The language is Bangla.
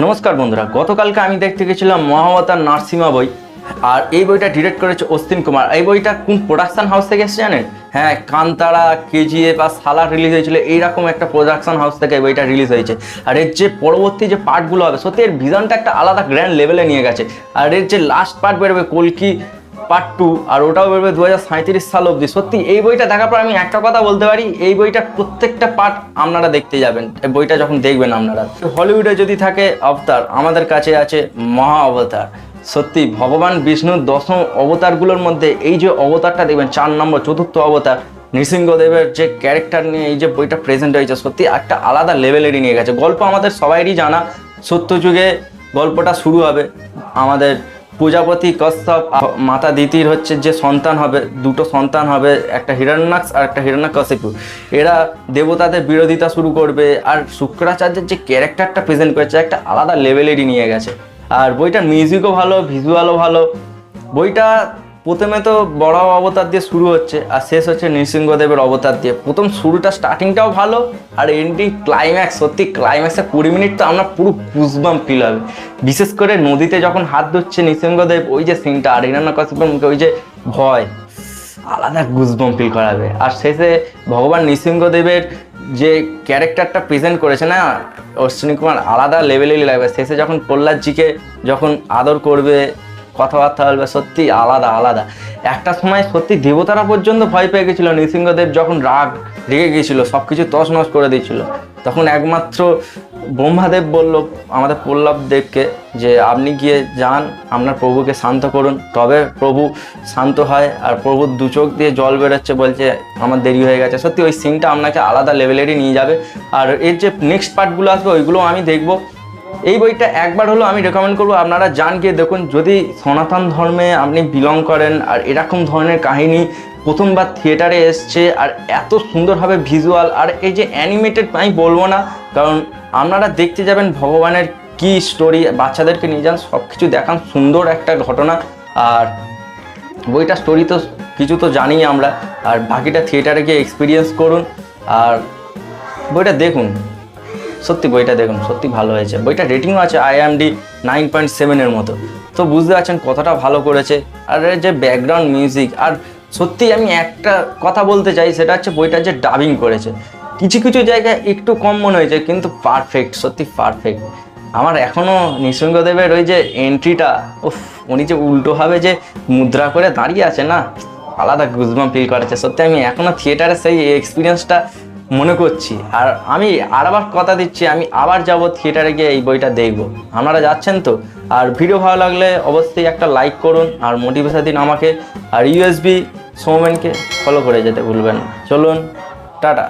নমস্কার বন্ধুরা, গতকালকে আমি দেখতে গেছিলাম মহাবতার নার্সিমা বই। আর এই বইটা ডিরেক্ট করেছে অশ্বিন কুমার। এই বইটা কোন প্রোডাকশন হাউস থেকে এসেছে জানেন? হ্যাঁ, কান্তারা, কেজিএফ আর সালার রিলিজ হয়েছিল, এইরকম একটা প্রোডাকশন হাউস থেকে এই বইটা রিলিজ হয়েছে। আর এর যে পরবর্তী যে পার্টগুলো হবে, সত্যি এর ভিজনটা একটা আলাদা গ্র্যান্ড লেভেলে নিয়ে গেছে। আর এর যে লাস্ট পার্ট বেরোবে কলকি পার্ট 2, আর ওটাও বেরোবে 2037 সাল অবধি। সত্যি এই বইটা দেখার পর আমি একটা কথা বলতে পারি, এই বইটার প্রত্যেকটা পার্ট আপনারা দেখতে যাবেন। এই বইটা যখন দেখবেন আপনারা, হলিউডে যদি থাকে অবতার, আমাদের কাছে আছে মহা অবতার। সত্যি ভগবান বিষ্ণুর 10ম অবতারগুলোর মধ্যে এই যে অবতারটা দেখবেন, 4 নম্বর চতুর্থ অবতার নৃসিংহদেবের যে ক্যারেক্টার নিয়ে এই যে বইটা প্রেজেন্ট হয়েছে, সত্যি একটা আলাদা লেভেলেরই নিয়ে গেছে। গল্প আমাদের সবাইরই জানা, সত্যযুগে গল্পটা শুরু হবে। আমাদের প্রজাপতি কশ্যপ মাতা দিতির হচ্ছে যে সন্তান হবে, দুটো সন্তান হবে, একটা হিরণ্যাক্ষ আর একটা হিরণ্যকশিপু। এরা দেবতাদের বিরোধিতা শুরু করবে। আর শুক্রাচার্যের যে ক্যারেক্টারটা প্রেজেন্ট করেছে একটা আলাদা লেভেলেরই নিয়ে গেছে। আর বইটার মিউজিকও ভালো, ভিজুয়ালও ভালো। বইটা প্রথমে তো বড় অবতার দিয়ে শুরু হচ্ছে আর শেষ হচ্ছে নৃসিংহদেবের অবতার দিয়ে। প্রথম শুরুটা স্টার্টিংটাও ভালো, আর এন্ডিং ক্লাইম্যাক্স, সত্যি ক্লাইম্যাক্সে 20 মিনিট তো আমরা পুরো গুজবাম্প ফিল হবে। বিশেষ করে নদীতে যখন হাত ধুচ্ছে নৃসিংহদেব, ওই যে সিনটা, আর হিরণ্যকশিপুর মুখে ওই যে ভয়, আলাদা গুজবাম্প ফিল করাবে। আর শেষে ভগবান নৃসিংহদেবের যে ক্যারেক্টারটা প্রেজেন্ট করেছে না অশ্বিনী কুমার, আলাদা লেভেলেরই লাগবে। শেষে যখন প্রহ্লাদজিকে যখন আদর করবে, কথাবার্তা বলবে, সত্যি আলাদা আলাদা। একটা সময় সত্যি দেবতারা পর্যন্ত ভয় পেয়ে গেছিলো। নৃসিংহদেব যখন রেগে গেছিলো, সব কিছু তছনছ করে দিয়েছিল, তখন একমাত্র ব্রহ্মাদেব বলল আমাদের প্রহ্লাদদেবকে যে আপনি গিয়ে যান, আপনার প্রভুকে শান্ত করুন। তবে প্রভু শান্ত হয়, আর প্রভুর দু চোখ দিয়ে জল বেরোচ্ছে, বলছে আমার দেরি হয়ে গেছে। সত্যি ওই সিনটা আপনাকে আলাদা লেভেলেরই নিয়ে যাবে। আর এর যে নেক্সট পার্টগুলো আসবে ওইগুলো আমি দেখবো। এই বইটা একবার হলো আমি রেকমেন্ড করবো, আপনারা যান গিয়ে দেখুন। যদি সনাতন ধর্মে আপনি বিলং করেন আর এরকম ধরনের কাহিনী প্রথমবার থিয়েটারে এসছে, আর এত সুন্দরভাবে ভিজুয়াল, আর এই যে অ্যানিমেটেড, আমি বলবো না, কারণ আপনারা দেখতে যাবেন ভগবানের কি স্টোরি, বাচ্চাদেরকে নিয়ে যান, সব কিছু দেখান, সুন্দর একটা ঘটনা। আর বইটা স্টোরি তো কিছু তো জানি আমরা, আর বাকিটা থিয়েটারে গিয়ে এক্সপিরিয়েন্স করুন। আর বইটা দেখুন, সত্যি বইটা দেখুন, সত্যি ভালো হয়েছে। বইটা রেটিংও আছে IMD 9.7 মতো। তো বুঝতে পারছেন কতটা ভালো করেছে। আর এর যে ব্যাকগ্রাউন্ড মিউজিক, আর সত্যি আমি একটা কথা বলতে চাই, সেটা হচ্ছে বইটার যে ডাবিং করেছে, কিছু কিছু জায়গায় একটু কম মনে হয়েছে, কিন্তু পারফেক্ট, সত্যি পারফেক্ট। আমার এখনও নৃসিংহদেবের ওই যে এন্ট্রিটা, উনি যে উল্টোভাবে যে মুদ্রা করে দাঁড়িয়ে আছে না, আলাদা গুজবাম্প ফিল করেছে। সত্যি আমি এখনও থিয়েটারে সেই এক্সপিরিয়েন্সটা মনে করছি। আর আমি আবার কথা দিচ্ছি, আমি আবার যাব থিয়েটারে গিয়ে এই বইটা দেখব। আপনারা যাচ্ছেন তো? আর ভিডিও ভালো লাগলে অবশ্যই একটা লাইক করুন, আর মোটিভেশন দিন আমাকে। আর USB সৌমেনকে ফলো করে যেতে ভুলবেন না। চলুন, টাটা।